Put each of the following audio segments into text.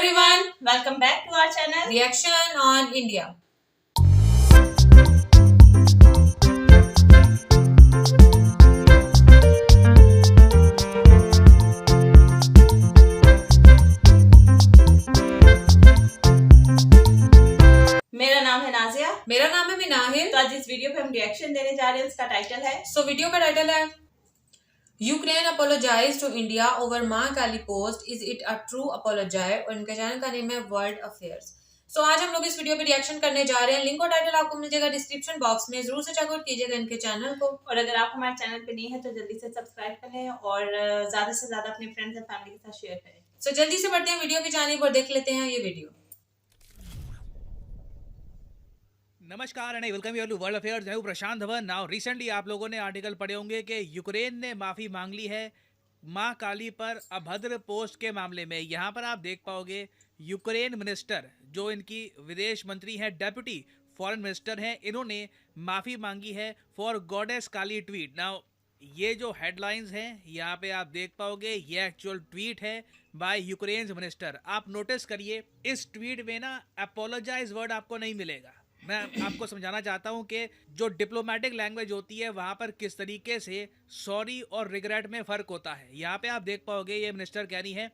everyone, welcome back to our channel Reaction on India. मेरा नाम है नाजिया। मेरा नाम है मिनाहिल। तो आज इस वीडियो पे हम रिएक्शन देने जा रहे हैं। उसका टाइटल है वीडियो का टाइटल है Ukraine apologise to India over Mahakali post, is it a true apologise. और इनके चैनल का नेम है वर्ल्ड अफेयर्स। आज हम लोग इस वीडियो पे रिएक्शन करने जा रहे हैं। लिंक और टाइटल आपको मिल जाएगा डिस्क्रिप्शन बॉक्स में, जरूर से चेकआउट कीजिएगा इनके चैनल को। और अगर आप हमारे चैनल पे नहीं है तो जल्दी से सब्सक्राइब कर लें और ज्यादा से ज्यादा अपने फ्रेंड्स एंड फैमिली के साथ शेयर करें। जल्दी से बढ़ते हैं वीडियो की जानिब और देख लेते हैं ये वीडियो। नमस्कार and welcome you to world affairs. मैं हूं प्रशांत धवन। नाउ रिसेंटली आप लोगों ने आर्टिकल पढ़े होंगे कि यूक्रेन ने माफ़ी मांग ली है मां काली पर अभद्र पोस्ट के मामले में। यहाँ पर आप देख पाओगे यूक्रेन मिनिस्टर, जो इनकी विदेश मंत्री हैं, डेप्यूटी फॉरेन मिनिस्टर हैं, इन्होंने माफ़ी मांगी है for goddess Kali tweet. Now ये जो हेडलाइंस हैं यहाँ पे आप देख पाओगे, ये एक्चुअल ट्वीट है बाय यूक्रेन मिनिस्टर। आप नोटिस करिए इस ट्वीट में ना अपोलोजाइज वर्ड आपको नहीं मिलेगा। मैं आपको समझाना चाहता हूं कि जो डिप्लोमेटिक लैंग्वेज होती है वहां पर किस तरीके से सॉरी और रिग्रेट में फ़र्क होता है। यहाँ पे आप देख पाओगे ये मिनिस्टर कह रही है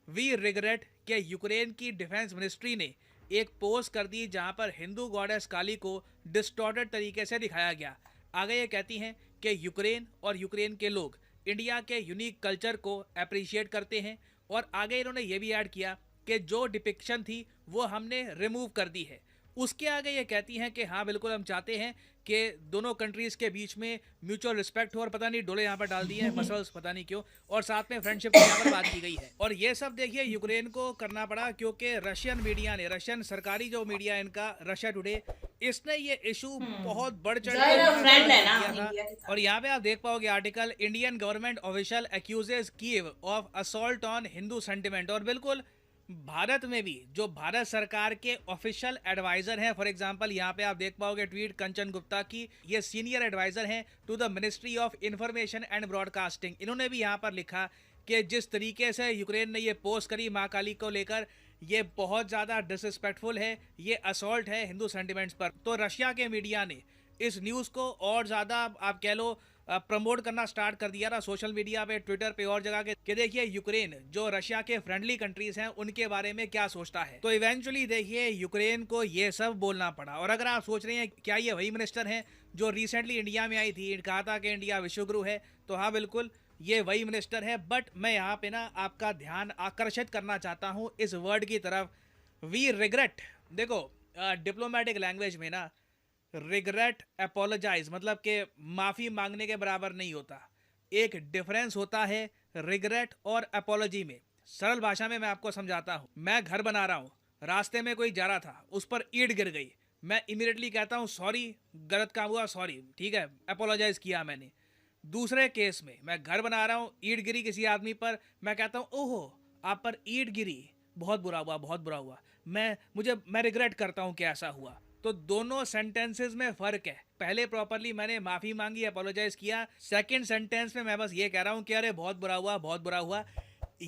वी रिग्रेट कि यूक्रेन की डिफेंस मिनिस्ट्री ने एक पोस्ट कर दी जहां पर हिंदू गॉडेस काली को डिस्टॉर्टेड तरीके से दिखाया गया। आगे ये कहती हैं कि यूक्रेन और यूक्रेन के लोग इंडिया के यूनिक कल्चर को अप्रिशिएट करते हैं। और आगे इन्होंने ये भी ऐड किया कि जो डिपिक्शन थी वो हमने रिमूव कर दी है। उसके आगे ये कहती हैं कि हाँ बिल्कुल हम चाहते हैं कि दोनों कंट्रीज़ के बीच में म्यूचुअल रिस्पेक्ट हो। और पता नहीं डोले यहाँ पर डाल दिए हैं मसल्स, पता नहीं क्यों। और साथ में फ्रेंडशिप की यहाँ पर बात की गई है। और ये सब देखिए यूक्रेन को करना पड़ा क्योंकि रशियन मीडिया ने, रशियन सरकारी जो मीडिया इनका रशिया टुडे, इसने ये इशू बहुत बढ़ चढ़ था। और यहाँ पे आप देख पाओगे article, Indian government official accuses Kyiv of assault on Hindu sentiment. और बिल्कुल भारत में भी जो भारत सरकार के ऑफिशियल एडवाइजर हैं, फॉर एग्जांपल यहाँ पे आप देख पाओगे ट्वीट कंचन गुप्ता की, ये सीनियर एडवाइजर हैं to the ministry of information and broadcasting. इन्होंने भी यहाँ पर लिखा कि जिस तरीके से यूक्रेन ने ये पोस्ट करी माँ काली को लेकर, ये बहुत ज़्यादा डिसरिस्पेक्टफुल है, ये असॉल्ट है हिंदू सेंटिमेंट्स पर। तो रशिया के मीडिया ने इस न्यूज़ को और ज़्यादा आप कह लो प्रमोट करना स्टार्ट कर दिया था सोशल मीडिया पे, ट्विटर पे और जगह के, कि देखिए यूक्रेन जो रशिया के फ्रेंडली कंट्रीज हैं उनके बारे में क्या सोचता है। तो इवेंचुअली देखिए यूक्रेन को ये सब बोलना पड़ा। और अगर आप सोच रहे हैं क्या ये वही मिनिस्टर हैं जो रिसेंटली इंडिया में आई थी, कहा था कि इंडिया विश्वगुरु है, तो हाँ बिल्कुल ये वही मिनिस्टर है। बट मैं यहाँ पे ना आपका ध्यान आकर्षित करना चाहता हूँ इस वर्ड की तरफ, वी रिग्रेट। देखो डिप्लोमेटिक लैंग्वेज में ना रिग्रेट अपोलोजाइज मतलब कि माफ़ी मांगने के बराबर नहीं होता। एक डिफरेंस होता है रिग्रेट और अपोलॉजी में। सरल भाषा में मैं आपको समझाता हूँ। मैं घर बना रहा हूँ, रास्ते में कोई जा रहा था, उस पर ईंट गिर गई, मैं इमीडिएटली कहता हूँ सॉरी, गलत काम हुआ, सॉरी, ठीक है, अपोलोजाइज किया मैंने। दूसरे केस में मैं घर बना रहा हूँ, ईंट गिरी किसी आदमी पर, मैं कहता हूँ ओहो आप पर ईंट गिरी, बहुत बुरा हुआ, बहुत बुरा हुआ, मैं रिग्रेट करता हूँ कि ऐसा हुआ। तो दोनों सेंटेंसेस में फ़र्क है। पहले प्रॉपरली मैंने माफ़ी मांगी, अपोलोजाइज किया। सेकंड सेंटेंस में मैं बस ये कह रहा हूँ कि अरे बहुत बुरा हुआ, बहुत बुरा हुआ।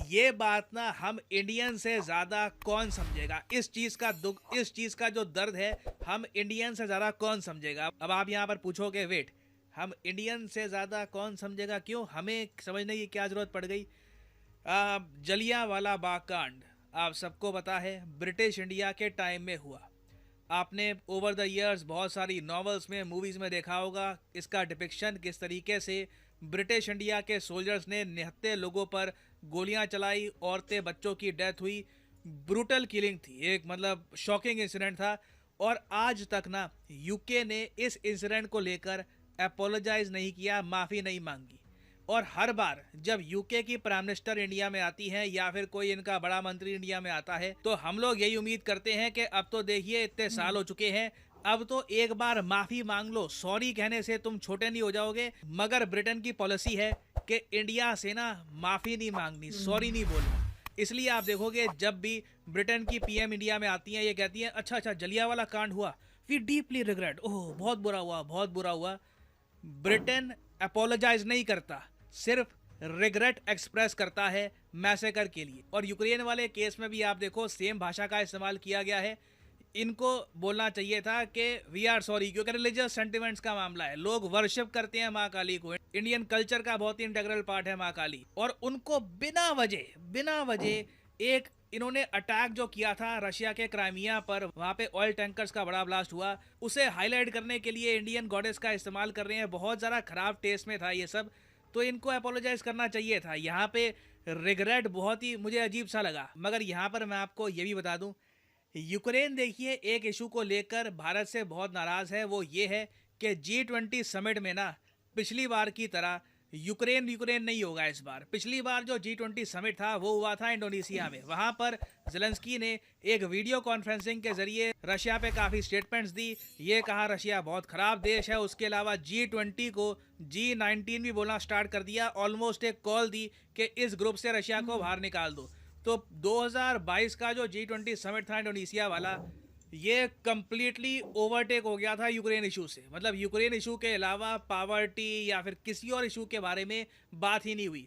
ये बात ना हम इंडियन से ज़्यादा कौन समझेगा? इस चीज़ का दुख, इस चीज़ का जो दर्द है, हम इंडियन से ज़्यादा कौन समझेगा? अब आप यहाँ पर पूछोगे वेट, हम इंडियन से ज़्यादा कौन समझेगा? क्यों? हमें समझने की क्या ज़रूरत पड़ गई? जलियांवाला बाग कांड आप सबको पता है, ब्रिटिश इंडिया के टाइम में हुआ। आपने ओवर द इयर्स बहुत सारी नॉवेल्स में, मूवीज़ में देखा होगा इसका डिपिक्शन, किस तरीके से ब्रिटिश इंडिया के सोल्जर्स ने निहत्थे लोगों पर गोलियां चलाई, औरतें बच्चों की डेथ हुई, ब्रूटल किलिंग थी, एक मतलब शॉकिंग इंसिडेंट था। और आज तक ना यूके ने इस इंसिडेंट को लेकर अपोलोजाइज नहीं किया, माफ़ी नहीं मांगी। और हर बार जब यूके की प्राइम मिनिस्टर इंडिया में आती है या फिर कोई इनका बड़ा मंत्री इंडिया में आता है, तो हम लोग यही उम्मीद करते हैं कि अब तो देखिए इतने साल हो चुके हैं, अब तो एक बार माफ़ी मांग लो, सॉरी कहने से तुम छोटे नहीं हो जाओगे। मगर ब्रिटेन की पॉलिसी है कि इंडिया से ना माफ़ी नहीं मांगनी, सॉरी नहीं बोलना। इसलिए आप देखोगे जब भी ब्रिटेन की पीएम इंडिया में आती हैं, ये कहती हैं अच्छा जलियांवाला कांड हुआ, वी डीपली रिग्रेट, ओह बहुत बुरा हुआ, बहुत बुरा हुआ। ब्रिटेन अपोलोजाइज नहीं करता, सिर्फ रिग्रेट एक्सप्रेस करता है, मैसेकर के लिए। और यूक्रेन वाले केस में भी आप देखो सेम भाषा का इस्तेमाल किया गया है। इनको बोलना चाहिए था कि वी आर सॉरी, क्योंकि रिलीजियस सेंटिमेंट्स का मामला है, लोग वर्शिप करते हैं माँ काली को, इंडियन कल्चर का बहुत ही इंटीग्रल पार्ट है माँ काली, और उनको बिना वजह एक इन्होंने अटैक जो किया था रशिया के क्राइमिया पर, वहां पे ऑयल टैंकर्स का बड़ा ब्लास्ट हुआ, उसे हाईलाइट करने के लिए इंडियन गॉडेस का इस्तेमाल कर रहे हैं। बहुत ज़्यादा खराब टेस्ट में था ये सब, तो इनको अपोलोजाइज करना चाहिए था। यहाँ पे रिग्रेट बहुत ही मुझे अजीब सा लगा। मगर यहाँ पर मैं आपको ये भी बता दूं, यूक्रेन देखिए एक इशू को लेकर भारत से बहुत नाराज है, वो ये है कि G20 समिट में ना पिछली बार की तरह यूक्रेन नहीं होगा इस बार। पिछली बार जो G20 समिट था वो हुआ था इंडोनेशिया में। वहां पर ज़ेलेंस्की ने एक वीडियो कॉन्फ्रेंसिंग के जरिए रशिया पे काफ़ी स्टेटमेंट्स दी। ये कहा रशिया बहुत ख़राब देश है। उसके अलावा G20 को G19 भी बोलना स्टार्ट कर दिया। ऑलमोस्ट एक कॉल दी कि इस ग्रुप से रशिया को बाहर निकाल दो। तो 2022 का जो G20 समिट था इंडोनेशिया वाला, ये कंप्लीटली ओवरटेक हो गया था यूक्रेन इशू से। मतलब यूक्रेन इशू के अलावा पावर्टी या फिर किसी और इशू के बारे में बात ही नहीं हुई।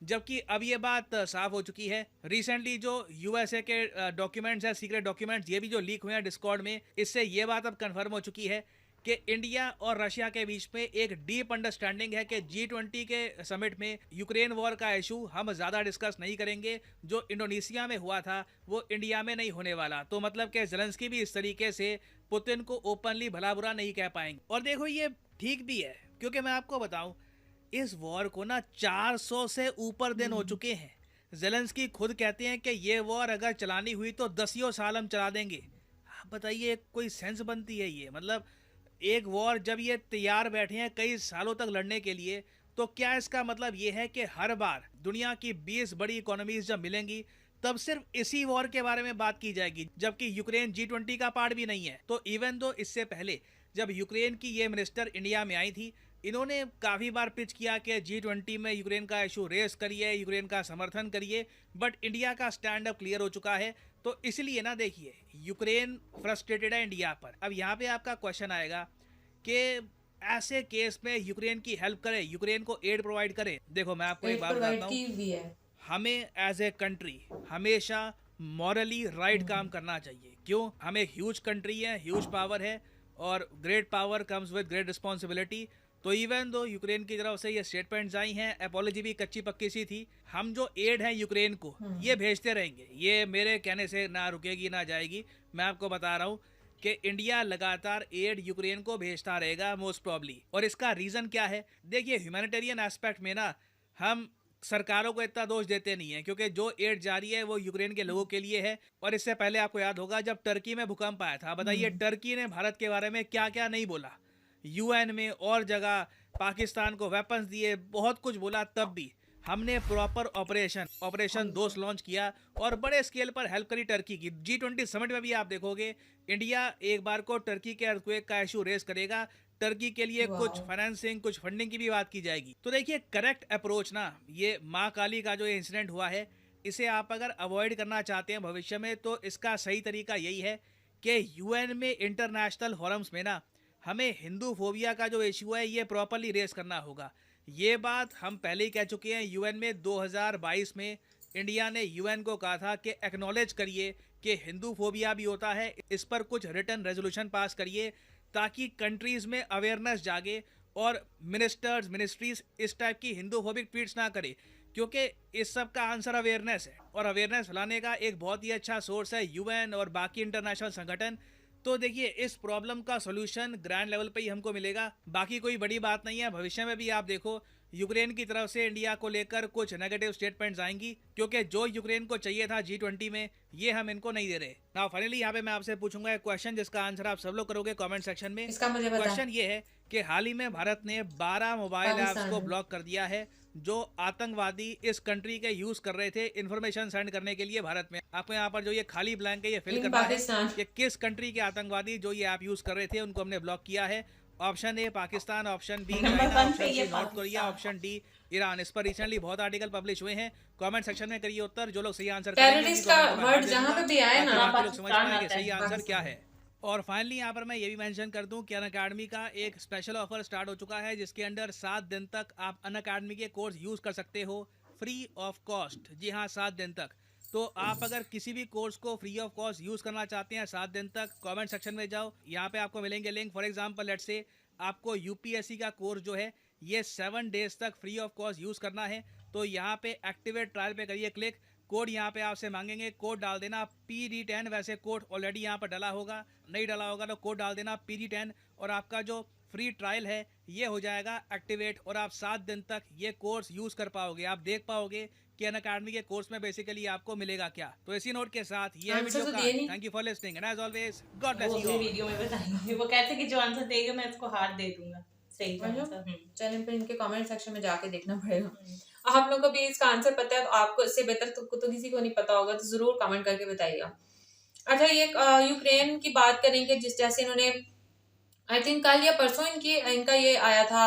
जबकि अब ये बात साफ हो चुकी है। रिसेंटली जो यूएसए के डॉक्यूमेंट्स हैं, सीक्रेट डॉक्यूमेंट्स, ये भी जो लीक हुए हैं डिस्कॉर्ड में, इससे ये बात अब कंफर्म हो चुकी है कि इंडिया और रशिया के बीच में एक डीप अंडरस्टैंडिंग है कि G20 के समिट में यूक्रेन वॉर का इशू हम ज़्यादा डिस्कस नहीं करेंगे। जो इंडोनेशिया में हुआ था वो इंडिया में नहीं होने वाला। तो मतलब कि ज़ेलेंस्की भी इस तरीके से पुतिन को ओपनली भला बुरा नहीं कह पाएंगे। और देखो ये ठीक भी है, क्योंकि मैं आपको बताऊं इस वॉर को ना 400 से ऊपर दिन हो चुके हैं। ज़ेलेंस्की खुद कहते हैं कि ये वॉर अगर चलानी हुई तो 10 साल हम चला देंगे। आप बताइए कोई सेंस बनती है ये? मतलब एक वॉर जब ये तैयार बैठे हैं कई सालों तक लड़ने के लिए, तो क्या इसका मतलब ये है कि हर बार दुनिया की 20 बड़ी इकोनॉमीज जब मिलेंगी तब सिर्फ इसी वॉर के बारे में बात की जाएगी, जबकि यूक्रेन G20 का पार्ट भी नहीं है? तो इवन दो इससे पहले जब यूक्रेन की ये मिनिस्टर इंडिया में आई थी, इन्होंने काफ़ी बार पिच किया कि G20 में यूक्रेन का इशू रेस करिए, यूक्रेन का समर्थन करिए, बट इंडिया का स्टैंड अप क्लियर हो चुका है। तो इसलिए ना देखिए यूक्रेन फ्रस्ट्रेटेड है इंडिया पर। अब यहाँ पे आपका क्वेश्चन आएगा कि ऐसे केस में यूक्रेन की हेल्प करें, यूक्रेन को एड प्रोवाइड करें। देखो मैं आपको एक बात बताता हूँ, हमें एज ए कंट्री हमेशा मॉरली राइट काम करना चाहिए। क्यों? हमें ह्यूज कंट्री है, ह्यूज पावर है, और great power comes with great responsibility. तो इवन दो यूक्रेन की तरफ से ये स्टेटमेंट्स आई हैं, अपोलॉजी भी कच्ची पक्की सी थी, हम जो एड है यूक्रेन को ये भेजते रहेंगे। ये मेरे कहने से ना रुकेगी ना जाएगी। मैं आपको बता रहा हूँ कि इंडिया लगातार एड यूक्रेन को भेजता रहेगा मोस्ट प्रॉब्ली। और इसका रीज़न क्या है? देखिए ह्यूमैनिटेरियन एस्पेक्ट में ना हम सरकारों को इतना दोष देते नहीं है, क्योंकि जो एड जारी है वो यूक्रेन के लोगों के लिए है। और इससे पहले आपको याद होगा जब टर्की में भूकंप आया था, बताइए टर्की ने भारत के बारे में क्या क्या नहीं बोला। यूएन में और जगह पाकिस्तान को वेपन्स दिए, बहुत कुछ बोला, तब भी हमने प्रॉपर ऑपरेशन दोस्त लॉन्च किया और बड़े स्केल पर हेल्प करी टर्की की। G20 समिट में भी आप देखोगे इंडिया एक बार को टर्की के अर्थक्वेक का इशू रेस करेगा, टर्की के लिए कुछ फाइनेंसिंग, कुछ फंडिंग की भी बात की जाएगी। तो देखिए करेक्ट अप्रोच ना, ये माँ काली का जो ये इंसिडेंट हुआ है, इसे आप अगर अवॉइड करना चाहते हैं भविष्य में, तो इसका सही तरीका यही है कि यूएन में इंटरनेशनल फोरम्स में ना हमें हिंदू फोबिया का जो इशू है ये प्रॉपरली रेस करना होगा। ये बात हम पहले ही कह चुके हैं। यूएन में 2022 में इंडिया ने यूएन को कहा था कि एक्नॉलेज करिए कि हिंदू फोबिया भी होता है, इस पर कुछ रिटर्न रेजोल्यूशन पास करिए ताकि कंट्रीज में अवेयरनेस जागे और मिनिस्ट्रीज इस टाइप की हिंदू फोबिक ट्वीट्स ना करे, क्योंकि इस सब का आंसर अवेयरनेस है। और अवेयरनेस फैलाने का एक बहुत ही अच्छा सोर्स है यूएन और बाकी इंटरनेशनल संगठन। तो देखिए इस प्रॉब्लम का सॉल्यूशन ग्रैंड लेवल पे ही हमको मिलेगा, बाकी कोई बड़ी बात नहीं है। भविष्य में भी आप देखो यूक्रेन की तरफ से इंडिया को लेकर कुछ नेगेटिव स्टेटमेंट्स आएंगी, क्योंकि जो यूक्रेन को चाहिए था G20 में ये हम इनको नहीं दे रहे। नाउ फाइनली यहाँ पे मैं आपसे पूछूंगा एक क्वेश्चन जिसका आंसर आप सब लोग करोगे कमेंट सेक्शन में। क्वेश्चन ये है कि हाल ही में भारत ने 12 मोबाइल ऐप्स को ब्लॉक कर दिया है जो आतंकवादी इस कंट्री के यूज कर रहे थे इन्फॉर्मेशन सेंड करने के लिए भारत में। आपको यहाँ पर जो ये खाली ब्लैंक है ये फिल करना है कि किस कंट्री के आतंकवादी जो ये ऐप यूज कर रहे थे उनको हमने ब्लॉक किया है। Option A Pakistan, option B China, option C North Korea, option D Iran. इस पर रिसेंटली बहुत आर्टिकल पब्लिश हुए हैं। कमेंट सेक्शन में करिए उत्तर। जो लोग सही आंसर टेररिस्ट का वर्ड जहां पे भी आए ना, आप लोग समझ पाएंगे सही आंसर क्या है। और फाइनली यहाँ पर मैं ये भी मेंशन कर दूं कि अनअकैडमी का एक स्पेशल ऑफर स्टार्ट हो चुका है, जिसके अंडर 7 दिन तक आप अनअकैडमी के कोर्स यूज कर सकते हो फ्री ऑफ कॉस्ट। जी हाँ, 7 दिन तक। तो आप अगर किसी भी कोर्स को फ्री ऑफ कॉस्ट यूज़ करना चाहते हैं 7 दिन तक, कमेंट सेक्शन में जाओ, यहाँ पे आपको मिलेंगे link. For example let's say आपको यूपीएससी का कोर्स जो है ये 7 डेज तक फ्री ऑफ कॉस्ट यूज़ करना है, तो यहाँ पे एक्टिवेट ट्रायल पे करिए क्लिक। कोड यहाँ पे आपसे मांगेंगे, कोड डाल देना PD10। वैसे कोड ऑलरेडी यहाँ पर डला होगा, नहीं डला होगा तो कोड डाल देना PD10 और आपका जो फ्री ट्रायल है ये हो जाएगा एक्टिवेट और आप 7 दिन तक ये कोर्स यूज़ कर पाओगे। आप देख पाओगे कि अनअकैडमी के कोर्स में बेसिकली आपको मिलेगा क्या। तो इसी नोट के साथ ये है वीडियो का। Thank you for listening and as always God bless you. Video में बताएंगे, वो कहते कि जो आंसर देगा मैं उसको हार दे दूंगा। सही आंसर। चैनल पे इनके कमेंट सेक्शन में जाके देखना पड़ेगा। आप लोग को भी इसका आंसर पता है तो आपको इससे बेहतर तो किसी को नहीं पता होगा, तो जरूर कमेंट करके बताइएगा। अच्छा, ये यूक्रेन की बात करेंगे, जिस जैसे इन्होंने आई थिंक कल या परसों इनका ये आया था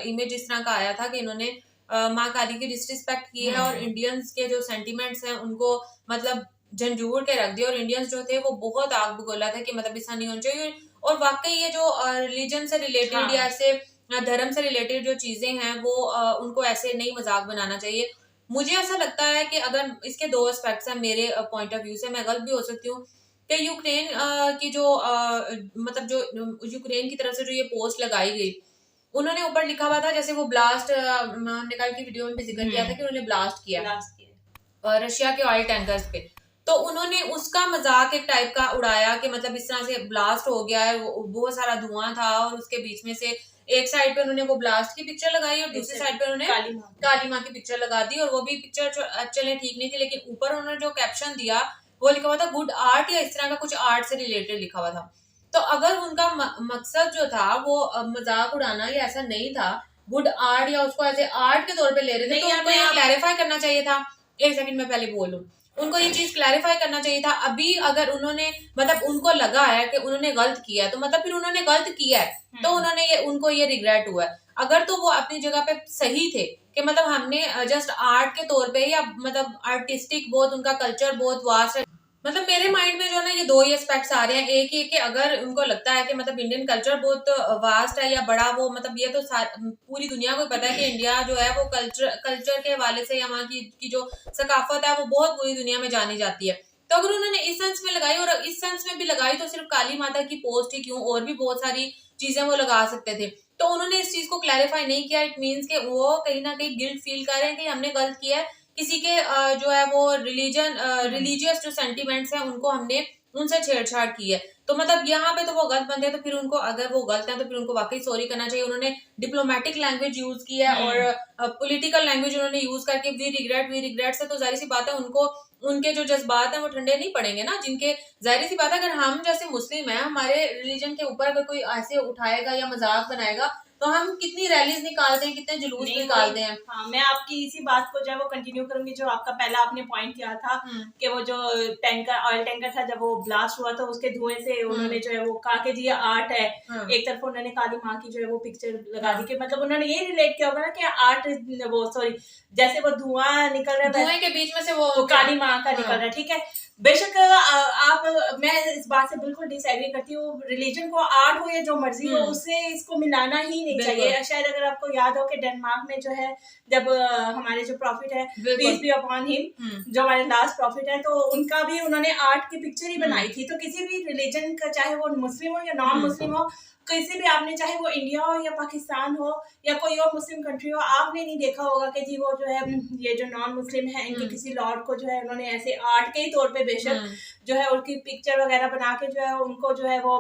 इमेज इस तरह का आया था कि इन्होंने माँ काली की डिसरिस्पेक्ट की है और इंडियंस के जो सेंटिमेंट्स हैं उनको मतलब झंझोड़ के रख दिया, और इंडियंस जो थे वो बहुत आग बगोला थे कि मतलब ऐसा नहीं होना चाहिए। और वाकई ये जो रिलीजन से रिलेटेड या ऐसे धर्म से रिलेटेड जो चीजें हैं वो उनको ऐसे नहीं मजाक बनाना चाहिए। मुझे ऐसा लगता है कि अगर इसके दो एस्पेक्ट्स हैं मेरे पॉइंट ऑफ व्यू से, मैं गलत भी हो सकती हूँ, कि यूक्रेन की जो मतलब जो यूक्रेन की तरफ से जो ये पोस्ट लगाई गई, उन्होंने ऊपर लिखा हुआ था जैसे वो ब्लास्ट, हमने कल की वीडियो में भी जिक्र किया था कि उन्होंने ब्लास्ट किया रशिया के ऑयल टैंकर्स पे, तो उन्होंने उसका मजाक एक टाइप का उड़ाया कि मतलब इस तरह से ब्लास्ट हो गया है, बहुत सारा धुआं था और उसके बीच में से एक साइड पे उन्होंने वो ब्लास्ट की पिक्चर लगाई और दूसरी साइड पे उन्होंने काली माँ की पिक्चर लगा दी, और वो भी पिक्चर चले ठीक नहीं थी, लेकिन ऊपर उन्होंने जो कैप्शन दिया वो लिखा हुआ था गुड आर्ट या इस तरह का कुछ आर्ट से रिलेटेड लिखा हुआ था। तो अगर उनका मकसद जो था वो मजाक उड़ाना या ऐसा नहीं था, गुड आर्ट या उसको ऐसे आर्ट के तौर पे ले रहे थे, तो उनको ये क्लैरिफाई करना चाहिए था। एक सेकंड में पहले बोलूं, उनको ये चीज क्लैरिफाई करना चाहिए था। अभी अगर उन्होंने मतलब उनको लगा है कि उन्होंने गलत किया है तो मतलब फिर उन्होंने गलत किया है, तो उन्होंने उनको ये रिग्रेट हुआ है। अगर तो वो अपनी जगह पे सही थे कि मतलब हमने जस्ट आर्ट के तौर पे या मतलब आर्टिस्टिक बहुत उनका कल्चर बहुत वास्ट है, मतलब मेरे माइंड में जो ना ये दो ही एस्पेक्ट्स आ रहे हैं। एक ये कि अगर उनको लगता है कि मतलब इंडियन कल्चर बहुत वास्ट है या बड़ा, वो मतलब ये तो पूरी दुनिया को पता है कि इंडिया जो है वो कल्चर के हवाले से या वहाँ की जो सकाफत है वो बहुत पूरी दुनिया में जानी जाती है। तो अगर उन्होंने इस सेंस में लगाई और इस सेंस में भी लगाई तो सिर्फ काली माता की पोस्ट ही क्यों, और भी बहुत सारी चीजें वो लगा सकते थे। तो उन्होंने इस चीज को क्लैरिफाई नहीं किया। इट मीन्स के वो कहीं ना कहीं गिल्ट फील कर रहे हैं कि हमने गलत किया है, किसी के जो है वो रिलीजियस जो सेंटिमेंट्स हैं उनको हमने उनसे छेड़छाड़ की है। तो मतलब यहाँ पे तो वो गलत बंदे हैं, तो फिर उनको अगर वो गलत है तो फिर उनको वाकई सॉरी करना चाहिए। उन्होंने डिप्लोमेटिक लैंग्वेज यूज की है और पॉलिटिकल लैंग्वेज उन्होंने यूज करके वी रिग्रेट से, तो जाहिर सी बात है उनको उनके जो जज्बात हैं वो ठंडे नहीं पड़ेंगे ना, जिनके जाहिर सी बात है अगर हम जैसे मुस्लिम हैं हमारे रिलीजन के ऊपर अगर कोई ऐसे उठाएगा या मजाक बनाएगा तो हम कितनी रैलीज निकालते हैं, कितने जुलूस निकालते हैं। हाँ, मैं आपकी इसी बात को जो है वो कंटिन्यू करूंगी, जो आपका पहला आपने पॉइंट किया था कि वो जो ऑयल टैंकर था जब वो ब्लास्ट हुआ था उसके धुएं से उन्होंने जो है वो कहा कि जी ये आर्ट है। एक तरफ उन्होंने काली माँ की जो है वो पिक्चर लगा दी कि मतलब उन्होंने ये रिलेट किया होगा ना कि आर्ट वो सॉरी जैसे वो धुआं निकल रहा है, धुएं के बीच में से वो काली माँ का निकल रहा है। ठीक है, बेशक आप मैं इस बात से बिल्कुल डिसएग्री करती हूँ। रिलीजन को आर्ट हो या जो मर्जी हो उससे इसको मिलाना ही नहीं चाहिए। शायद अगर आपको याद हो कि डेनमार्क में जो है जब हमारे जो प्रॉफिट है पीस बी अपॉन हिम, जो हमारे लास्ट प्रॉफिट है, तो उनका भी उन्होंने आर्ट की पिक्चर ही बनाई थी। तो किसी भी रिलीजन का चाहे वो मुस्लिम हो या नॉन मुस्लिम हो, किसी भी आपने चाहे वो इंडिया हो या पाकिस्तान हो या कोई और मुस्लिम कंट्री हो, आपने नहीं देखा होगा कि जी वो जो है ये जो नॉन मुस्लिम है इनके किसी लॉर्ड को जो है उन्होंने ऐसे आर्ट के ही तौर पे बेशक जो है उनकी पिक्चर वगैरह बना के जो है उनको जो है वो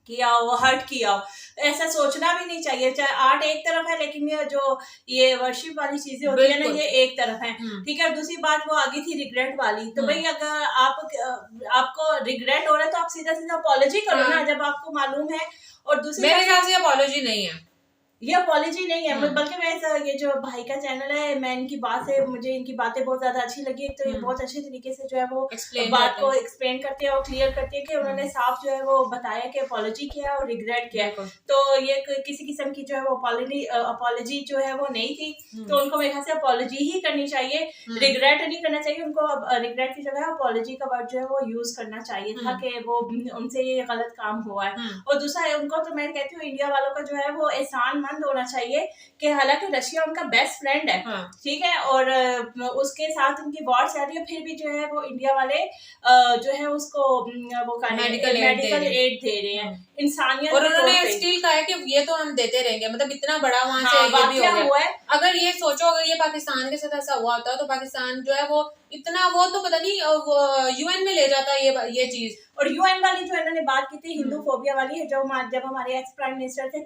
किया हो, हर्ट किया हो। ऐसा सोचना भी नहीं चाहिए। चाहे आर्ट एक तरफ है लेकिन ये जो ये वर्शिप वाली चीजें होती है ना ये एक तरफ है। ठीक है, दूसरी बात वो आगे थी रिग्रेट वाली। तो भाई अगर आपको रिग्रेट हो रहा है तो आप सीधा सीधा अपॉलॉजी करो ना, जब आपको मालूम है। और दूसरी मेरे ख्याल से अपॉलॉजी नहीं है, ये अपॉलॉजी नहीं है, बल्कि मैं ये जो भाई का चैनल है मैं इनकी बात से मुझे इनकी बातें बहुत ज्यादा अच्छी लगी। तो ये बहुत अच्छे तरीके से जो है वो बात को एक्सप्लेन करते हैं और क्लियर करते हैं कि उन्होंने साफ जो है वो बताया कि अपॉलॉजी किया और रिग्रेट किया। तो ये किसी किस्म की जो है वो अपॉलॉजी जो है वो नहीं थी, तो उनको मेरे ख्याल से अपॉलॉजी ही करनी चाहिए, रिग्रेट नहीं करना चाहिए। उनको रिग्रेट की जगह अपॉलॉजी का वर्ड जो है वो यूज करना चाहिए था कि वो उनसे ये गलत काम हुआ है। और दूसरा उनको तो मैं कहती हूँ इंडिया वालों का जो है वो एहसान पसंद होना चाहिए कि हालांकि रशिया उनका बेस्ट फ्रेंड है, हाँ। ठीक है, और उसके साथ उनकी वॉर चल रही है, फिर भी जो है वो इंडिया वाले जो है उसको वो मेडिकल एड दे रहे हैं इंसानियत और के तौर उन्होंने पे। स्टिल कहा है कि ये तो हम देते रहेंगे, मतलब इतना बड़ा वहां से हाँ, ये भी हो वाकया गया। हुआ है। अगर ये सोचो अगर ये पाकिस्तान के साथ ऐसा हुआ होता तो पाकिस्तान जो है वो इतना वो तो पता नहीं यूएन में ले जाता ये चीज। और यूएन वाली जो इन्होंने बात की थी हिंदू फोबिया वाली है, जब हमारे एक्स प्राइम मिनिस्टर थे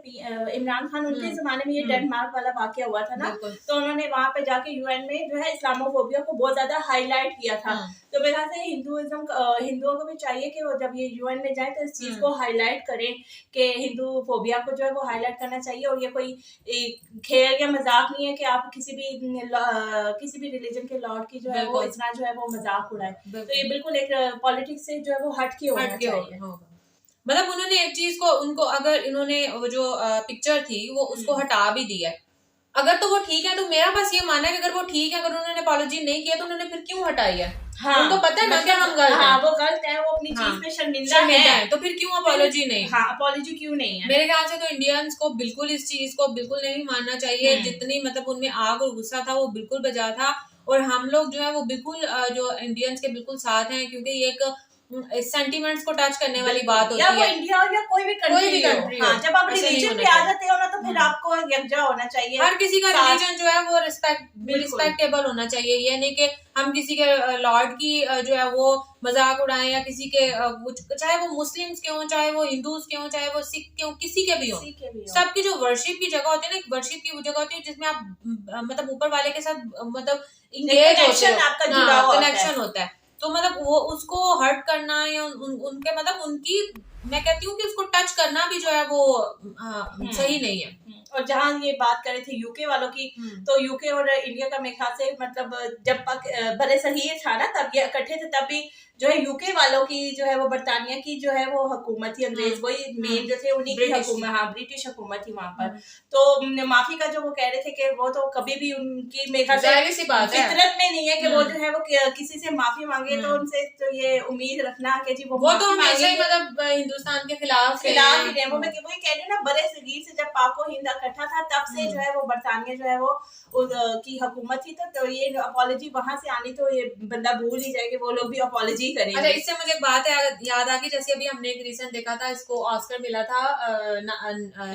इमरान खान, उनके जमाने में ये डेनमार्क वाला वाकया हुआ था ना, तो उन्होंने वहां पे जाके यूएन में जो है इस्लामोफोबिया को बहुत ज्यादा हाईलाइट किया था। तो मेरे ख्याल से हिंदुओं को भी चाहिए कि वो जब ये यूएन में जाए तो इस चीज को हाईलाइट करें कि हिंदू फोबिया को जो है वो हाईलाइट करना चाहिए, और ये कोई खेल या मजाक नहीं है कि आप किसी भी रिलीजन के लॉर्ड की जो है वो इतना जो है वो मजाक उड़ाए। तो ये बिल्कुल एक पॉलिटिक्स से जो है वो हट के होना चाहिए। मतलब उन्होंने एक चीज को उनको अगर इन्होंने वो जो पिक्चर थी वो उसको हटा भी दिया है, अगर तो वो ठीक है तो मेरा बस ये मानना है कि अगर वो ठीक है, अगर उन्होंने अपॉलॉजी नहीं किया तो उन्होंने फिर क्यों हटाई है? हाँ, उनको पता है ना कि हम गलत हैं। वो गलत है, वो अपनी चीज पे शर्मिंदा है, तो फिर क्यों अपॉलॉजी नहीं? हाँ, अपॉलॉजी क्यों नहीं है? मेरे ख्याल से तो इंडियंस को बिल्कुल इस चीज को बिल्कुल नहीं मानना चाहिए। जितनी मतलब उनमें आग और गुस्सा था वो बिल्कुल बजा था, और हम लोग जो है वो बिल्कुल जो इंडियंस के बिल्कुल साथ हैं, क्योंकि ये एक सेंटिमेंट्स को टच करने वाली बात होती है, या इंडिया हो या कोई भी कंट्री हो। हाँ, जब आप रिलीजन पे आ जाते हो ना तो फिर आपको यकजा होना चाहिए। हर किसी का रिलीजन जो है वो रिस्पेक्टेबल होना चाहिए। ये नहीं कि हम किसी के लॉर्ड की जो है वो मजाक उड़ाएं, या किसी के चाहे वो मुस्लिम्स के हों, चाहे वो हिंदूज के हों, चाहे वो सिख के हों, किसी के भी हों, सबकी जो वर्शिप की जगह होती है ना, वर्शिप की वो जगह होती है जिसमें आप मतलब ऊपर वाले के साथ मतलब इंगेज होते हो, आपका जुड़ा हुआ कनेक्शन होता है। तो मतलब वो उसको हर्ट करना या उनके मतलब उनकी, मैं कहती हूँ कि उसको टच करना भी जो है वो सही नहीं है। और जहाँ ये बात कर रहे थे यूके वालों की, तो यूके और इंडिया का मेरे ख्याल से मतलब जब बड़े सही था ना तब ये इकट्ठे थे, तब भी जो है यूके वालों की जो है वो बरतानिया की जो है वो हुकूमत थी, अंग्रेज वही मेन जो थे उन्हीं की हुकूमत, हाँ ब्रिटिश हुकूमत थी वहां पर। तो माफी का जो वो कह रहे थे कि वो तो कभी भी उनकी मेरे ख्याल से फितरत में नहीं है कि वो जो है वो किसी से माफी मांगे, तो उनसे तो ये उम्मीद रखना कि जी वो तो हमेशा ही मतलब हिंदुस्तान के खिलाफ ही रहे। वो मैं वही कह रही हूँ ना, बड़े सगीर से जब पाक और हिंद इकट्ठा था तब से जो है वो बरतानिया जो है वो की हुकूमत थी, तो ये अपॉलॉजी वहां से आनी तो ये बंदा भूल ही जाए कि वो लोग भी अपॉलॉजी करेंगे। अच्छा, इससे मुझे एक बात याद आ गई, जैसे अभी हमने एक रीसेंट देखा था, इसको ऑस्कर मिला था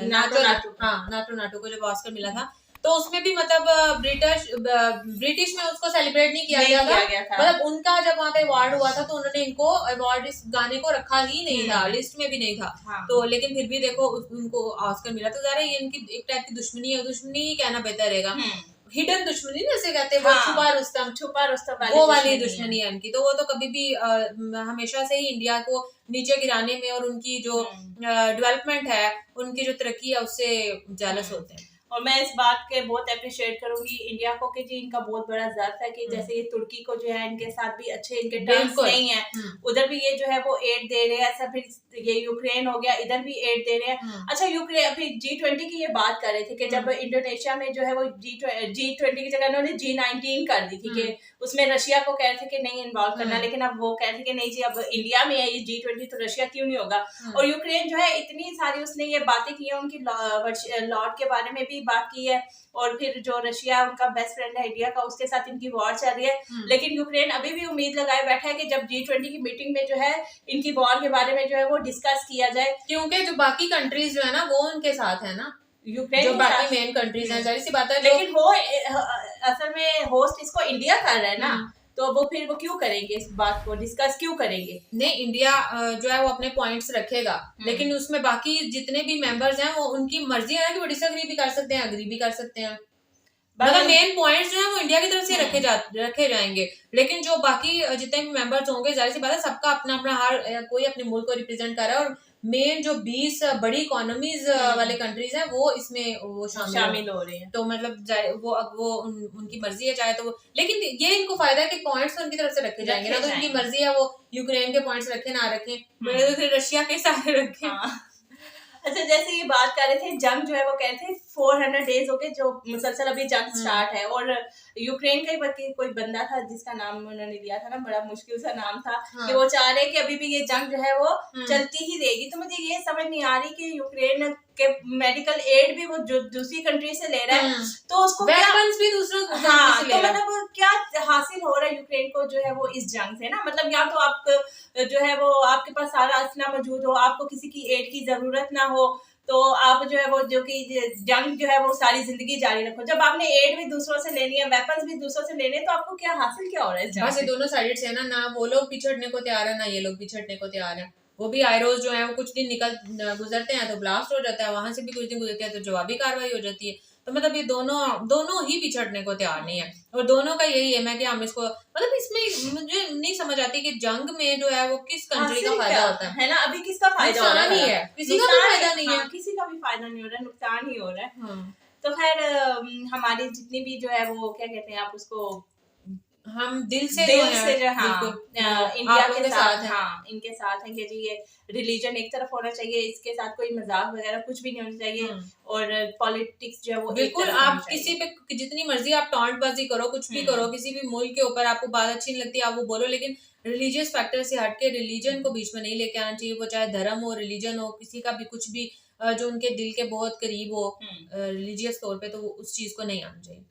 नाटो को जब ऑस्कर मिला था, तो उसमें भी मतलब ब्रिटिश में उसको सेलिब्रेट नहीं किया गया था। मतलब उनका जब वहाँ पे अवार्ड हुआ था तो उन्होंने इनको अवार्ड इस गाने को रखा ही नहीं था, लिस्ट में भी नहीं था। तो लेकिन फिर भी देखो उनको ऑस्कर मिला, तो ज़रा ये इनकी एक टाइप की दुश्मनी ही कहना बेहतर रहेगा, हिडन दुश्मनी जैसे कहते हैं, वो छुपा रुस्तम वो वाली दुश्मनी है इनकी। तो वो तो कभी भी हमेशा से ही इंडिया को नीचे गिराने में और उनकी जो डेवलपमेंट है, उनकी जो तरक्की है उससे जेलस होते हैं। और मैं इस बात के बहुत अप्रिशिएट करूंगी इंडिया को कि जी इनका बहुत बड़ा ज़र्फ है कि जैसे ये तुर्की को जो है इनके साथ भी अच्छे इनके टर्म्स नहीं है, उधर भी ये जो है वो एड दे रहे हैं। ऐसा फिर ये यूक्रेन हो गया, इधर भी एड दे रहे हैं। अच्छा, यूक्रेन फिर G20 की ये बात कर रहे थे कि जब इंडोनेशिया में जो है वो G20 की जगह उन्होंने G19 कर दी थी कि उसमें रशिया को कह रहे थे कि नहीं इन्वॉल्व करना, लेकिन अब वो कह रहे थे कि नहीं जी अब इंडिया में है ये G20 तो रशिया क्यों नहीं होगा। और यूक्रेन जो है इतनी सारी उसने ये बातें की है, उनकी लॉर्ड के बारे में भी बात की है, और फिर जो रशिया उनका बेस्ट फ्रेंड है इंडिया का, उसके साथ इनकी वॉर चल रही है। लेकिन यूक्रेन अभी भी उम्मीद लगाए बैठा है कि जब G20 की मीटिंग में जो है इनकी वॉर के बारे में जो है वो डिस्कस किया जाए, क्योंकि जो बाकी कंट्रीज जो है ना वो उनके साथ है ना, यूक्रेन जो बाकी मेन कंट्रीज हैं, जाहिर सी बात है। लेकिन वो असल में होस्ट इसको इंडिया कर रहा है ना, तो वो फिर वो क्यों करेंगे इस बात को डिस्कस क्यों करेंगे? नहीं, इंडिया जो है वो अपने पॉइंट्स रखेगा, लेकिन उसमें बाकी जितने भी मेंबर्स हैं वो उनकी मर्जी है ना कि वो डिसएग्री भी कर सकते हैं, अग्री भी कर सकते हैं। मतलब मेन पॉइंट्स जो है वो इंडिया की तरफ से रखे जाएंगे, लेकिन जो बाकी जितने भी मेंबर्स होंगे जाहिर सी बात है सबका अपना अपना हर कोई अपने मुल्क को रिप्रेजेंट कर रहा है, और मेन जो 20 बड़ी इकोनॉमीज वाले कंट्रीज हैं वो इसमें वो शामिल हो रहे हैं। तो मतलब वो उनकी मर्जी है चाहे तो वो, लेकिन ये इनको फायदा है कि पॉइंट्स उनकी तरफ से रखे जाएंगे ना, तो इनकी मर्जी है वो यूक्रेन के पॉइंट्स रखे ना रखें, तो फिर रशिया के सारे रखें। अच्छा, जैसे ये बात कर रहे थे जंग जो है वो कह रहे थे 400 डेज हो गए जो मुसलसल अभी जंग स्टार्ट है, और यूक्रेन का ही कोई बंदा था जिसका नाम उन्होंने लिया था ना, बड़ा मुश्किल सा नाम था, कि वो चाह रहे कि अभी भी ये जंग जो है वो चलती ही रहेगी। तो मुझे ये समझ नहीं आ रही कि यूक्रेन के मेडिकल एड भी वो जो दूसरी कंट्री से ले रहा है, तो उसको क्या, वेपन्स भी दूसरों हाँ, से तो ले रहा है। मतलब क्या हासिल हो रहा है यूक्रेन को जो है वो इस जंग से ना, मतलब या तो आप जो है वो आपके पास सारा असला मौजूद हो, आपको किसी की एड की जरूरत ना हो, तो आप जो है वो जो कि जंग जो है वो सारी जिंदगी जारी रखो। जब आपने एड भी दूसरों से लेनी है, वेपन्स भी दूसरों से लेने हैं, तो आपको क्या हासिल क्या हो रहा है इस जंग बस ये से? दोनों साइड से है ना वो लोग पिछड़ने को तैयार है, ना ये लोग पिछड़ने को तैयार है। वो भी आयरोज जो है वो कुछ दिन गुजरते हैं तो ब्लास्ट हो जाता है, वहां से भी कुछ दिन गुजरते हैं तो जवाबी कार्रवाई हो जाती है। तो मतलब ये दोनों ही पिछड़ने को तैयार नहीं है, और दोनों का यही है कि हम इसको, मतलब इसमें मुझे नहीं समझ आती कि जंग में जो है वो किस कंट्री का हासिल फायदा क्या होता है ना, अभी किसका फायदा हो रहा नुकसान ही है? है, किसी का भी नुकसान फायदा ही, नहीं हाँ, है। किसी का भी फायदा नहीं हो रहा है, नुकसान ही हो रहा है। हाँ, तो खैर हमारी जितनी भी जो है वो क्या कहते हैं आप उसको, हम दिल से दिल जो है से जो, हाँ, बिल्कुल इंडिया आप लोगों के के साथ, साथ है। हाँ, इनके साथ है कि जी ये रिलीजन एक तरफ होना चाहिए, इसके साथ कोई मजाक वगैरह कुछ भी नहीं होना चाहिए, और पॉलिटिक्स जो है वो एक बिल्कुल, तरफ होनी आप चाहिए। किसी पे जितनी मर्जी आप टॉन्टबाजी करो, कुछ भी करो, किसी भी मुल्क के ऊपर आपको बात अच्छी नहीं लगती आप वो बोलो, लेकिन रिलीजियस फैक्टर से हट के रिलीजन को बीच में नहीं लेके आना चाहिए। वो चाहे धर्म हो, रिलीजन हो, किसी का भी कुछ भी जो उनके दिल के बहुत करीब हो रिलीजियस तौर पे, तो वो उस चीज को नहीं आना चाहिए।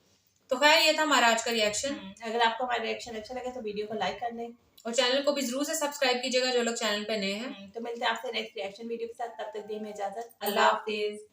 तो खैर ये था हमारा आज का रिएक्शन, अगर आपको हमारा रिएक्शन अच्छा लगे तो वीडियो को लाइक कर दें, और चैनल को भी जरूर से सब्सक्राइब कीजिएगा जो लोग चैनल पे नए हैं। तो मिलते हैं आपसे नेक्स्ट रिएक्शन वीडियो के साथ, तब तक दी हमें इजाजत, अल्लाह अल्लाह हाफिज।